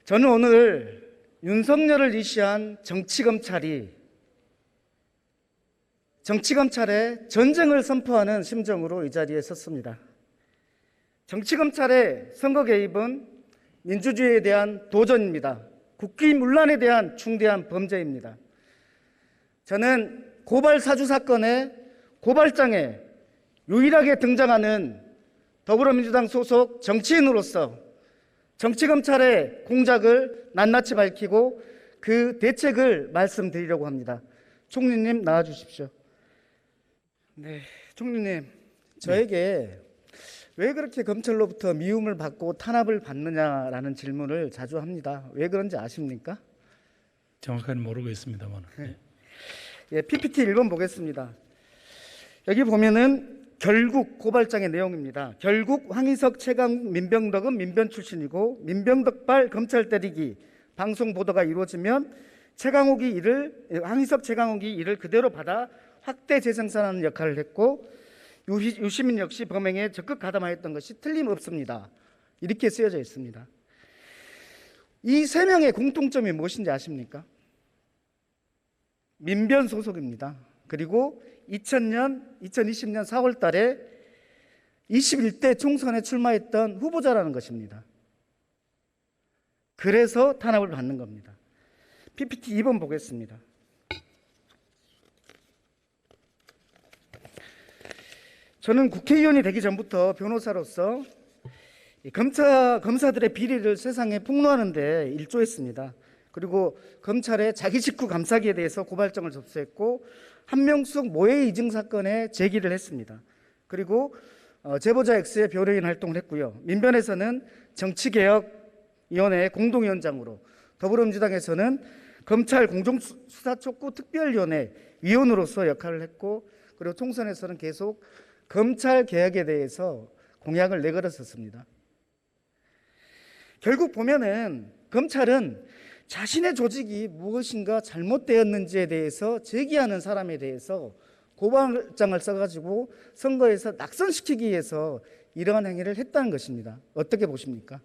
저는 오늘 윤석열을 이시한 정치검찰의 전쟁을 선포하는 심정으로 이 자리에 섰습니다. 정치검찰의 선거 개입은 민주주의에 대한 도전입니다. 국기문란에 대한 중대한 범죄입니다. 저는 고발 사주 사건의 고발장에 유일하게 등장하는 더불어민주당 소속 정치인으로서 정치검찰의 공작을 낱낱이 밝히고 그 대책을 말씀드리려고 합니다. 총리님 나와주십시오. 네, 총리님, 저에게 왜 그렇게 검찰로부터 미움을 받고 탄압을 받느냐라는 질문을 자주 합니다. 왜 그런지 아십니까? 정확하게 모르고 있습니다만. 예, PPT 1번 보겠습니다. 여기 보면은 결국 고발장의 내용입니다. 결국 황희석, 최강, 민병덕은 민변 출신이고 민병덕발 검찰 때리기 방송 보도가 이루어지면 황희석, 최강욱이 이를 그대로 받아 확대 재생산하는 역할을 했고 유시민 역시 범행에 적극 가담하였던 것이 틀림없습니다. 이렇게 쓰여져 있습니다. 이 세 명의 공통점이 무엇인지 아십니까? 민변 소속입니다. 그리고 2020년 4월 달에 21대 총선에 출마했던 후보자라는 것입니다. 그래서 탄압을 받는 겁니다. PPT 2번 보겠습니다. 저는 국회의원이 되기 전부터 변호사로서 검사들의 비리를 세상에 폭로하는 데 일조했습니다. 그리고 검찰의 자기 직후 감사기에 대해서 고발장을 접수했고 한명숙 모해 이증 사건에 제기를 했습니다. 그리고 제보자 X의 변호인 활동을 했고요. 민변에서는 정치개혁위원회 공동위원장으로, 더불어민주당에서는 검찰 공정수사촉구 특별위원회 위원으로서 역할을 했고, 그리고 총선에서는 계속 검찰 개혁에 대해서 공약을 내걸었었습니다. 결국 보면은 검찰은 자신의 조직이 무엇인가 잘못되었는지에 대해서 제기하는 사람에 대해서 고발장을 써가지고 선거에서 낙선시키기 위해서 이러한 행위를 했다는 것입니다. 어떻게 보십니까?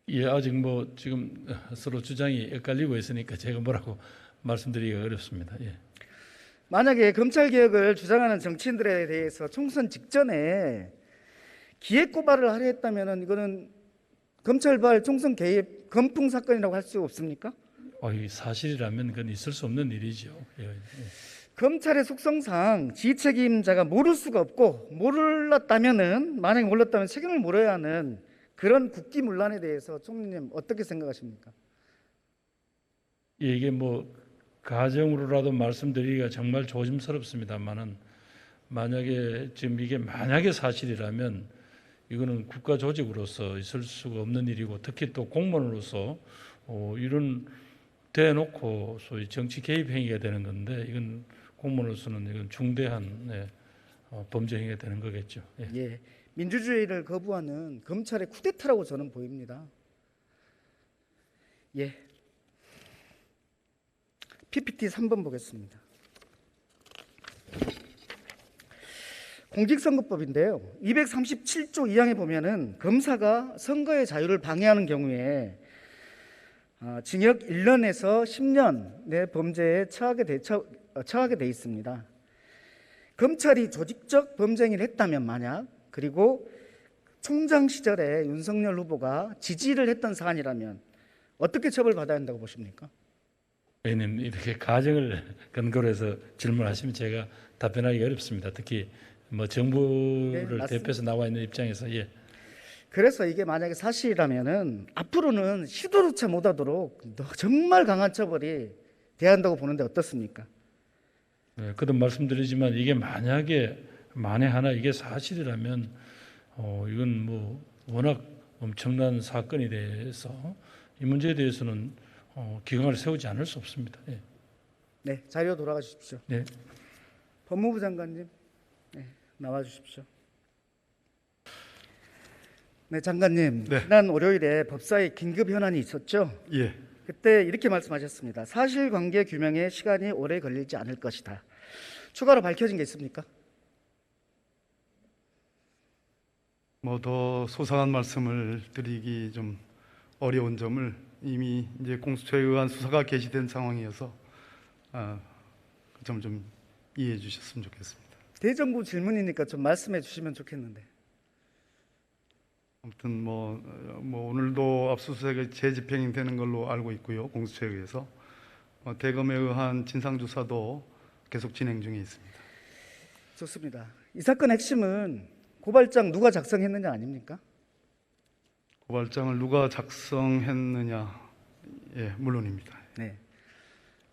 예, 아직 지금 서로 주장이 엇갈리고 있으니까 제가 뭐라고 말씀드리기가 어렵습니다. 예. 만약에 검찰개혁을 주장하는 정치인들에 대해서 총선 직전에 기획 고발을 하려 했다면 이거는 검찰발 총선 개입 검풍 사건이라고 할 수 없습니까? 이 사실이라면 그건 있을 수 없는 일이죠. 예. 검찰의 속성상 지휘책임자가 모를 수가 없고, 만약에 몰랐다면 책임을 물어야 하는 그런 국기문란에 대해서 총리님 어떻게 생각하십니까? 예, 이게 가정으로라도 말씀드리기가 정말 조심스럽습니다만은 만약에 사실이라면 이거는 국가 조직으로서 있을 수가 없는 일이고, 특히 또 공무원으로서 이런 대놓고 소위 정치 개입 행위가 되는 건데, 이건 공무원으로서는 이건 중대한 범죄 행위가 되는 거겠죠. 예. 예, 민주주의를 거부하는 검찰의 쿠데타라고 저는 보입니다. 예, PPT 3번 보겠습니다. 공직선거법인데요. 237조 2항에 보면은 검사가 선거의 자유를 방해하는 경우에 징역 1년에서 10년의 범죄에 처하게 돼 있습니다. 검찰이 조직적 범죄 행위를 했다면 만약, 그리고 총장 시절에 윤석열 후보가 지지를 했던 사안이라면 어떻게 처벌받아야 한다고 보십니까? 의원님, 이렇게 가정을 근거로 해서 질문하시면 제가 답변하기 어렵습니다. 특히 정부를 네, 대표해서 나와 있는 입장에서. 예. 그래서 이게 만약에 사실이라면은 앞으로는 시도조차 못하도록 정말 강한 처벌이 돼야 한다고 보는데 어떻습니까? 네, 그도 말씀드리지만 이게 만약에 만에 하나 이게 사실이라면 이건 워낙 엄청난 사건이 돼서 이 문제에 대해서는 기강을 세우지 않을 수 없습니다. 예. 네, 자료 돌아가 주십시오. 네. 법무부 장관님, 네, 나와 주십시오. 네, 장관님, 네. 지난 월요일에 법사위 긴급 현안이 있었죠? 예. 그때 이렇게 말씀하셨습니다. 사실관계 규명에 시간이 오래 걸리지 않을 것이다. 추가로 밝혀진 게 있습니까? 더 소상한 말씀을 드리기 좀 어려운 점을 이미 이제 공수처에 의한 수사가 개시된 상황이어서 그 점 좀 이해해 주셨으면 좋겠습니다. 대정부 질문이니까 좀 말씀해 주시면 좋겠는데. 아무튼 오늘도 압수수색이 재집행이 되는 걸로 알고 있고요. 공수처에 의해서 대검에 의한 진상조사도 계속 진행 중에 있습니다. 좋습니다. 이 사건 핵심은 고발장 누가 작성했느냐 아닙니까? 고발장을 누가 작성했느냐? 예, 물론입니다. 네.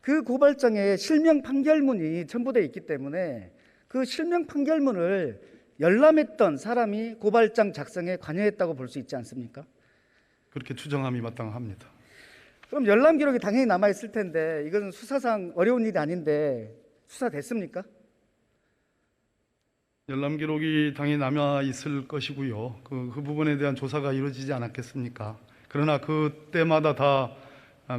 그 고발장에 실명 판결문이 첨부되어 있기 때문에 그 실명 판결문을 열람했던 사람이 고발장 작성에 관여했다고 볼 수 있지 않습니까? 그렇게 추정함이 마땅합니다. 그럼 열람 기록이 당연히 남아 있을 텐데 이것은 수사상 어려운 일이 아닌데 수사됐습니까? 열람 기록이 당연히 남아 있을 것이고요. 그 부분에 대한 조사가 이루어지지 않았겠습니까? 그러나 그때마다 다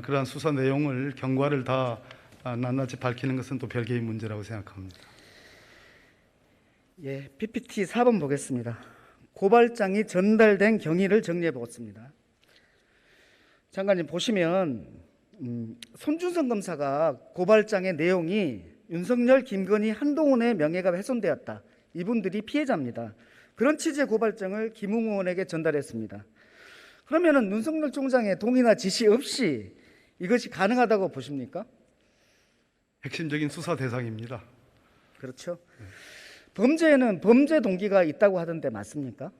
그러한 수사 내용을 경과를 다 낱낱이 밝히는 것은 또 별개의 문제라고 생각합니다. 예, PPT 4번 보겠습니다. 고발장이 전달된 경위를 정리해 보겠습니다. 장관님 보시면 손준성 검사가 고발장의 내용이 윤석열, 김건희, 한동훈의 명예가 훼손되었다. 이분들이 피해자입니다. 그런 취지의 고발장을 김웅 의원에게 전달했습니다. 그러면은 윤석열 총장의 동의나 지시 없이 이것이 가능하다고 보십니까? 핵심적인 수사 대상입니다. 그렇죠. 범죄에는 범죄 동기가 있다고 하던데 맞습니까?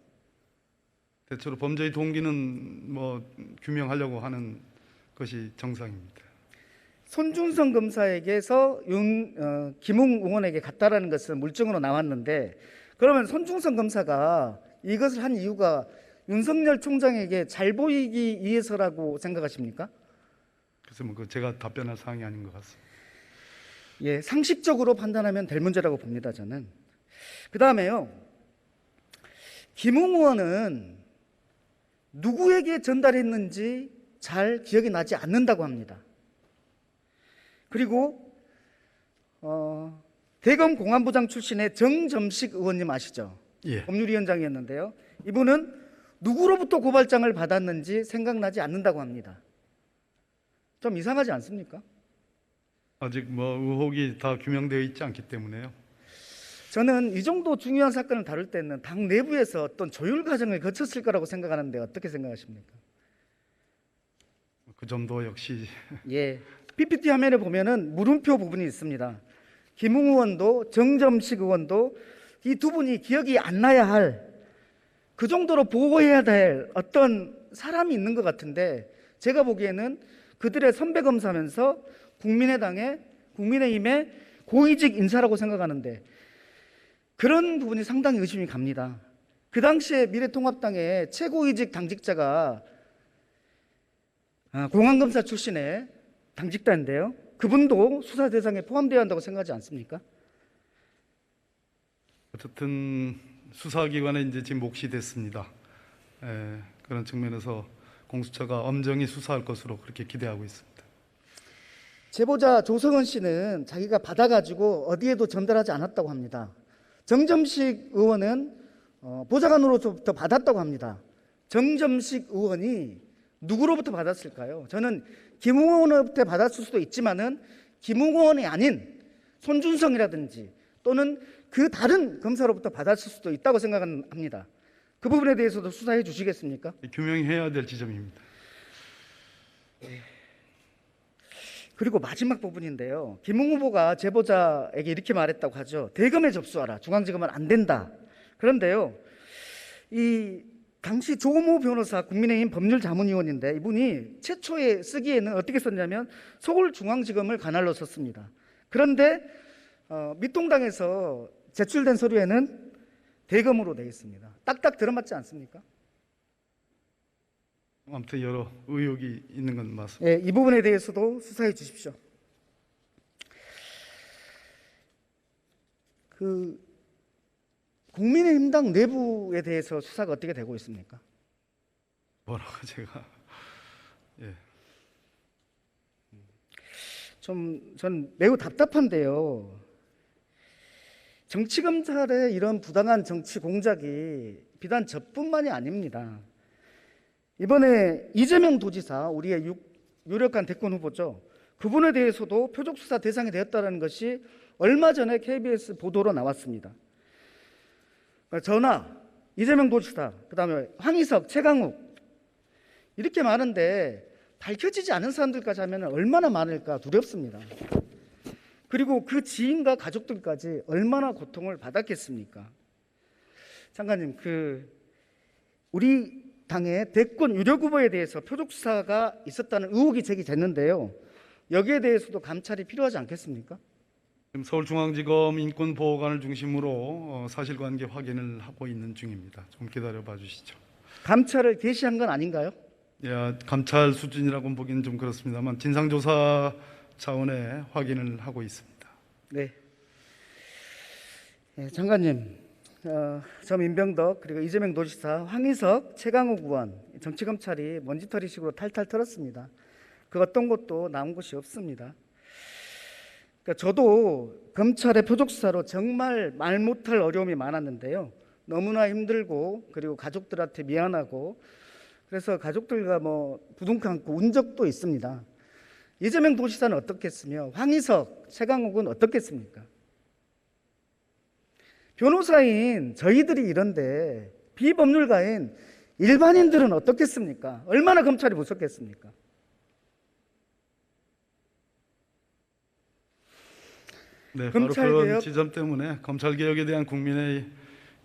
대체로 범죄의 동기는 규명하려고 하는 것이 정상입니다. 손준성 검사에게서 김웅 의원에게 갔다라는 것은 물증으로 나왔는데 그러면 손준성 검사가 이것을 한 이유가 윤석열 총장에게 잘 보이기 위해서라고 생각하십니까? 그래서 제가 답변할 사항이 아닌 것 같습니다. 예, 상식적으로 판단하면 될 문제라고 봅니다, 저는. 그 다음에요, 김웅 의원은 누구에게 전달했는지 잘 기억이 나지 않는다고 합니다. 그리고 대검 공안부장 출신의 정점식 의원님 아시죠? 예. 법률위원장이었는데요. 이분은 누구로부터 고발장을 받았는지 생각나지 않는다고 합니다. 좀 이상하지 않습니까? 아직 의혹이 다 규명되어 있지 않기 때문에요. 저는 이 정도 중요한 사건을 다룰 때는 당 내부에서 어떤 조율 과정을 거쳤을 거라고 생각하는데 어떻게 생각하십니까? 그 점도 역시 예, PPT 화면에 보면은 물음표 부분이 있습니다. 김웅 의원도 정점식 의원도 이 두 분이 기억이 안 나야 할 그 정도로 보호해야 될 어떤 사람이 있는 것 같은데 제가 보기에는 그들의 선배 검사면서 국민의힘의 고위직 인사라고 생각하는데 그런 부분이 상당히 의심이 갑니다. 그 당시에 미래통합당의 최고위직 당직자가 공안검사 출신의 당직자인데요. 그분도 수사 대상에 포함되어야 한다고 생각하지 않습니까? 어쨌든 수사기관에 이제 지금 몫이 됐습니다. 그런 측면에서 공수처가 엄정히 수사할 것으로 그렇게 기대하고 있습니다. 제보자 조성은 씨는 자기가 받아가지고 어디에도 전달하지 않았다고 합니다. 정점식 의원은 보좌관으로부터 받았다고 합니다. 정점식 의원이 누구로부터 받았을까요? 저는 김웅 의원으로부터 받았을 수도 있지만은 김웅 의원이 아닌 손준성이라든지 또는 그 다른 검사로부터 받았을 수도 있다고 생각합니다. 그 부분에 대해서도 수사해 주시겠습니까? 규명해야 될 지점입니다. 그리고 마지막 부분인데요. 김웅 후보가 제보자에게 이렇게 말했다고 하죠. 대검에 접수하라. 중앙지검은 안 된다. 그런데요. 이 당시 조모 변호사 국민의힘 법률자문위원인데 이분이 최초에 쓰기에는 어떻게 썼냐면 서울중앙지검을 관할로 썼습니다. 그런데 밑동당에서 제출된 서류에는 대검으로 되어 있습니다. 딱딱 들어맞지 않습니까? 아무튼 여러 의혹이 있는 건 맞습니다. 예, 이 부분에 대해서도 수사해 주십시오. 국민의힘당 내부에 대해서 수사가 어떻게 되고 있습니까? 뭐라고 제가 전 매우 답답한데요. 정치검찰의 이런 부당한 정치 공작이 비단 저뿐만이 아닙니다. 이번에 이재명 도지사, 우리의 유력한 대권 후보죠. 그분에 대해서도 표적 수사 대상이 되었다는 것이 얼마 전에 KBS 보도로 나왔습니다. 전하, 이재명 도지사, 그다음에 황희석, 최강욱 이렇게 많은데 밝혀지지 않은 사람들까지 하면 얼마나 많을까 두렵습니다. 그리고 그 지인과 가족들까지 얼마나 고통을 받았겠습니까? 장관님, 우리 당의 대권 유력 후보에 대해서 표적 수사가 있었다는 의혹이 제기됐는데요. 여기에 대해서도 감찰이 필요하지 않겠습니까? 지금 서울중앙지검 인권보호관을 중심으로 사실관계 확인을 하고 있는 중입니다. 좀 기다려봐 주시죠. 감찰을 개시한 건 아닌가요? 예, 감찰 수준이라고 보기는 좀 그렇습니다만 진상조사 차원의 확인을 하고 있습니다. 네. 장관님, 저 민병덕 그리고 이재명 도지사, 황희석, 최강욱 의원 정치검찰이 먼지털이식으로 탈탈 털었습니다. 그 어떤 것도 나온 것이 없습니다. 그러니까 저도 검찰의 표적 수사로 정말 말 못할 어려움이 많았는데요. 너무나 힘들고 그리고 가족들한테 미안하고 그래서 가족들과 부둥켜 안고 운 적도 있습니다. 이재명 도지사는 어떻겠으며 황희석, 최강욱은 어떻겠습니까? 변호사인 저희들이 이런데 비법률가인 일반인들은 어떻겠습니까? 얼마나 검찰이 무섭겠습니까? 네, 바로 그런 지점 때문에 검찰개혁에 대한 국민의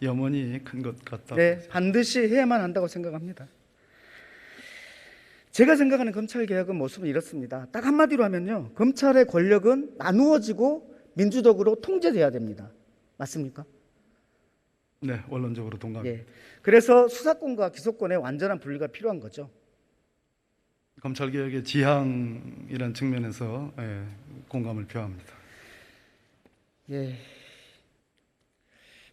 염원이 큰 것 같다. 네, 반드시 해야만 한다고 생각합니다. 제가 생각하는 검찰개혁은 모습은 이렇습니다. 딱 한마디로 하면요, 검찰의 권력은 나누어지고 민주적으로 통제돼야 됩니다. 맞습니까? 네, 원론적으로 동감합니다. 예. 그래서 수사권과 기소권의 완전한 분리가 필요한 거죠. 검찰개혁의 지향이라는 측면에서 공감을 표합니다. 예.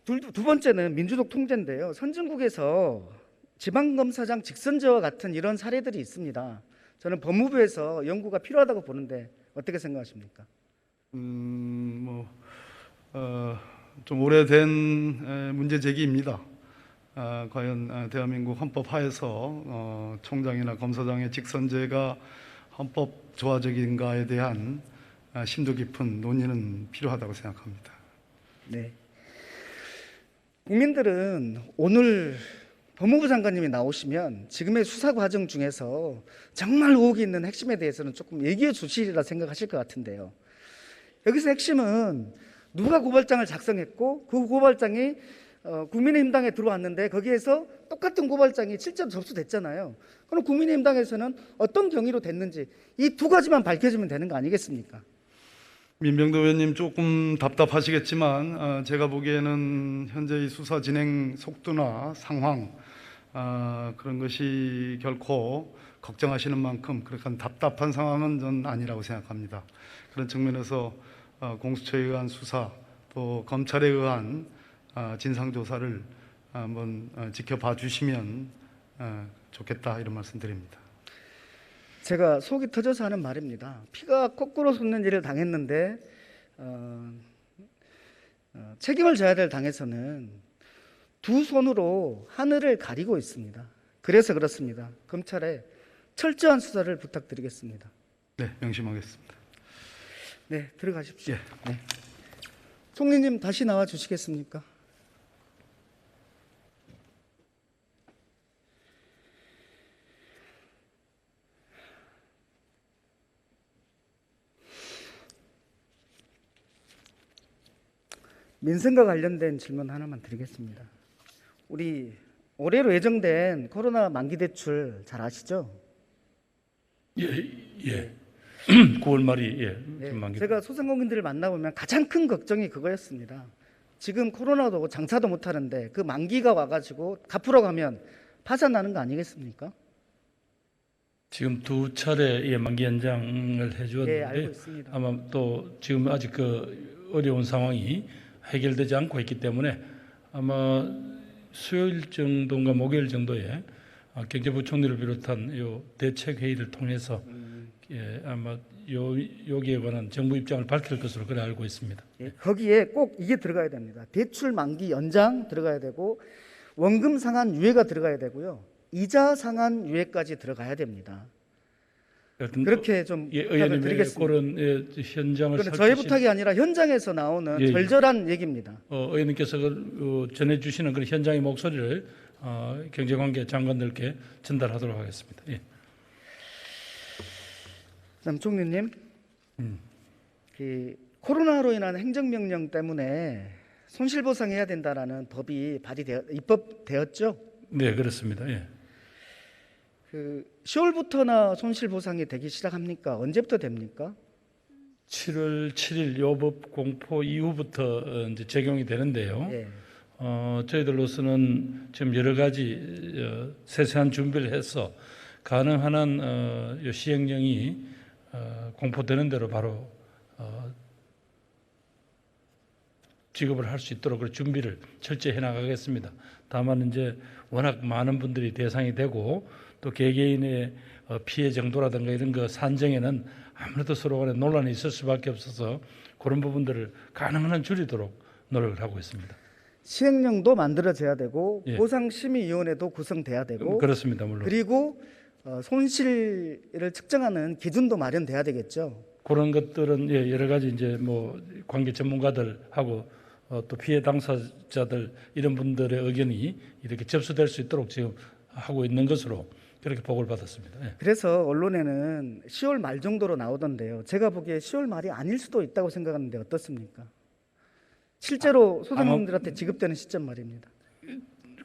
두 번째는 민주적 통제인데요. 선진국에서 지방검사장 직선제와 같은 이런 사례들이 있습니다. 저는 법무부에서 연구가 필요하다고 보는데 어떻게 생각하십니까? 좀 오래된 문제 제기입니다. 과연 대한민국 헌법 하에서 총장이나 검사장의 직선제가 헌법 조화적인가에 대한 심도 깊은 논의는 필요하다고 생각합니다. 네. 국민들은 오늘 법무부 장관님이 나오시면 지금의 수사 과정 중에서 정말 의혹이 있는 핵심에 대해서는 조금 얘기해 주시리라 생각하실 것 같은데요. 여기서 핵심은 누가 고발장을 작성했고 그 고발장이 국민의힘당에 들어왔는데 거기에서 똑같은 고발장이 실제로 접수됐잖아요. 그럼 국민의힘당에서는 어떤 경위로 됐는지 이 두 가지만 밝혀지면 되는 거 아니겠습니까? 민병도 의원님 조금 답답하시겠지만 제가 보기에는 현재 이 수사 진행 속도나 상황 그런 것이 결코 걱정하시는 만큼 그렇게 답답한 상황은 전 아니라고 생각합니다. 그런 측면에서 공수처에 의한 수사 또 검찰에 의한 진상조사를 한번 지켜봐 주시면 좋겠다 이런 말씀 드립니다. 제가 속이 터져서 하는 말입니다. 피가 거꾸로 솟는 일을 당했는데 책임을 져야 될 당에서는 두 손으로 하늘을 가리고 있습니다. 그래서 그렇습니다. 검찰에 철저한 수사를 부탁드리겠습니다. 네, 명심하겠습니다. 네, 들어가십시오. 예. 네. 총리님 다시 나와 주시겠습니까? 민생과 관련된 질문 하나만 드리겠습니다. 우리 올해로 예정된 코로나 만기 대출 잘 아시죠? 예. 9월 말이 네, 만기. 제가 소상공인들을 만나보면 가장 큰 걱정이 그거였습니다. 지금 코로나도 장사도 못하는데 그 만기가 와가지고 갚으러 가면 파산나는 거 아니겠습니까? 지금 두 차례 만기 연장을 네, 해주었는데 알고 있습니다. 아마 또 지금 아직 그 어려운 상황이 해결되지 않고 있기 때문에 아마 수요일 정도인가 목요일 정도에 경제부총리를 비롯한 요 대책 회의를 통해서 아마 여기에 관한 정부 입장을 밝힐 것으로 그래 알고 있습니다. 예, 거기에 꼭 이게 들어가야 됩니다. 대출 만기 연장 들어가야 되고 원금 상환 유예가 들어가야 되고요. 이자 상한 유예까지 들어가야 됩니다. 여튼 그렇게 좀 예, 부탁을 의원님의 드리겠습니다. 그런 현장을 그건 저의 살피신 부탁이 아니라 현장에서 나오는 예, 예. 절절한 얘기입니다. 의원님께서 전해주시는 그런 현장의 목소리를 경제관계 장관들께 전달하도록 하겠습니다. 예. 그다음 총리님, 코로나로 인한 행정명령 때문에 손실보상해야 된다라는 법이 입법되었죠. 네, 그렇습니다. 예. 10월부터나 손실보상이 되기 시작합니까? 언제부터 됩니까? 7월 7일 요법 공포 이후부터 이제 적용이 되는데요. 예. 저희들로서는 지금 여러 가지 세세한 준비를 해서 가능한 한 요 시행령이 공포되는 대로 바로 지급을 할 수 있도록 그 준비를 철저히 해 나가겠습니다. 다만 이제 워낙 많은 분들이 대상이 되고 또 개개인의 피해 정도라든가 이런 거 산정에는 아무래도 서로 간에 논란이 있을 수밖에 없어서 그런 부분들을 가능한 한 줄이도록 노력을 하고 있습니다. 시행령도 만들어져야 되고 예. 보상심의위원회도 구성돼야 되고 그렇습니다. 물론 그리고 손실을 측정하는 기준도 마련돼야 되겠죠. 그런 것들은 예, 여러 가지 이제 뭐 관계 전문가들하고 또 피해 당사자들 이런 분들의 의견이 이렇게 접수될 수 있도록 지금 하고 있는 것으로 그렇게 보고를 받았습니다. 예. 그래서 언론에는 10월 말 정도로 나오던데요. 제가 보기에 10월 말이 아닐 수도 있다고 생각하는데 어떻습니까? 실제로 소상공인들한테 지급되는 시점 말입니다.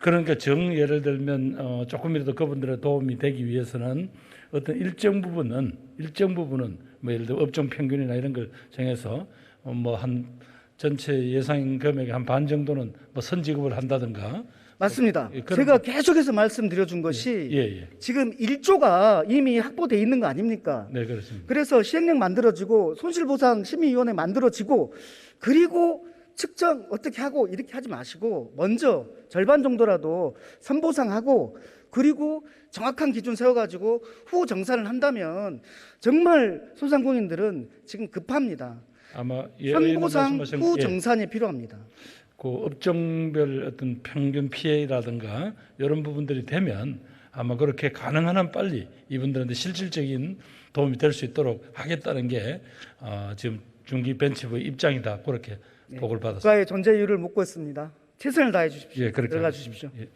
그러니까 예를 들면 조금이라도 그분들의 도움이 되기 위해서는 어떤 일정 부분은 뭐 예를 들어 업종 평균이나 이런 걸 정해서 뭐 한 전체 예상 금액의 한 반 정도는 뭐 선지급을 한다든가. 맞습니다. 예, 그런 제가 계속해서 말씀드려 준 것이 예. 지금 1조가 이미 확보돼 있는 거 아닙니까? 네, 그렇습니다. 그래서 시행령 만들어지고 손실보상 심의위원회 만들어지고 그리고 측정 어떻게 하고 이렇게 하지 마시고 먼저 절반 정도라도 선보상하고 그리고 정확한 기준 세워가지고 후 정산을 한다면 정말 소상공인들은 지금 급합니다. 아마 선보상 말씀하신 후 정산이 필요합니다. 그 업종별 어떤 평균 피해라든가 이런 부분들이 되면 아마 그렇게 가능한 한 빨리 이분들한테 실질적인 도움이 될 수 있도록 하겠다는 게 지금 중기 벤치부의 입장이다. 그렇게 보고를 받았습니다. 국가의 존재 이유를 묻고 있습니다. 최선을 다해 주십시오. 예, 그렇게 들어가 하겠습니다. 주십시오. 예.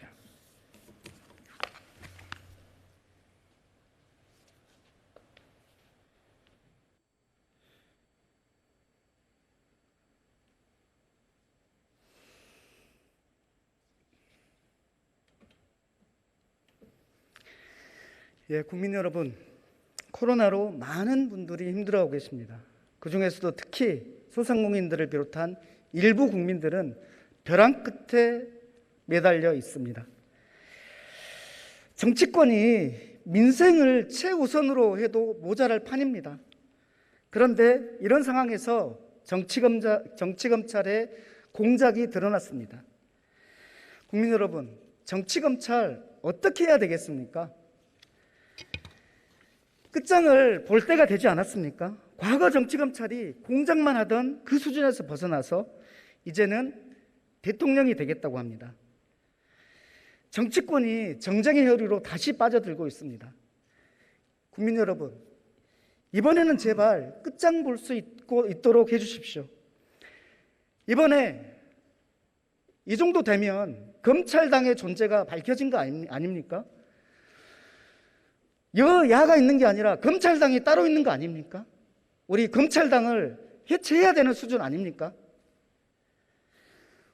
예, 국민 여러분, 코로나로 많은 분들이 힘들어하고 계십니다. 그 중에서도 특히 소상공인들을 비롯한 일부 국민들은 벼랑 끝에 매달려 있습니다. 정치권이 민생을 최우선으로 해도 모자랄 판입니다. 그런데 이런 상황에서 정치검찰의 공작이 드러났습니다. 국민 여러분, 정치검찰 어떻게 해야 되겠습니까? 끝장을 볼 때가 되지 않았습니까? 과거 정치검찰이 공작만 하던 그 수준에서 벗어나서 이제는 대통령이 되겠다고 합니다. 정치권이 정쟁의 혈유로 다시 빠져들고 있습니다. 국민 여러분, 이번에는 제발 끝장 볼 수 있도록 해주십시오. 이번에 이 정도 되면 검찰당의 존재가 밝혀진 거 아닙니까? 여야가 있는 게 아니라 검찰당이 따로 있는 거 아닙니까? 우리 검찰당을 해체해야 되는 수준 아닙니까?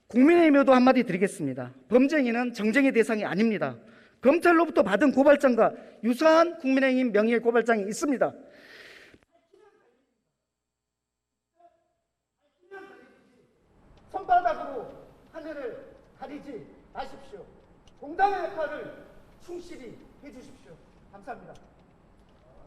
국민의힘에도 한마디 드리겠습니다. 범죄인은 정쟁의 대상이 아닙니다. 검찰로부터 받은 고발장과 유사한 국민의힘 명의의 고발장이 있습니다. 손바닥으로 하늘을 가리지 마십시오. 공당의 역할을 충실히 해주십시오. 감사합니다.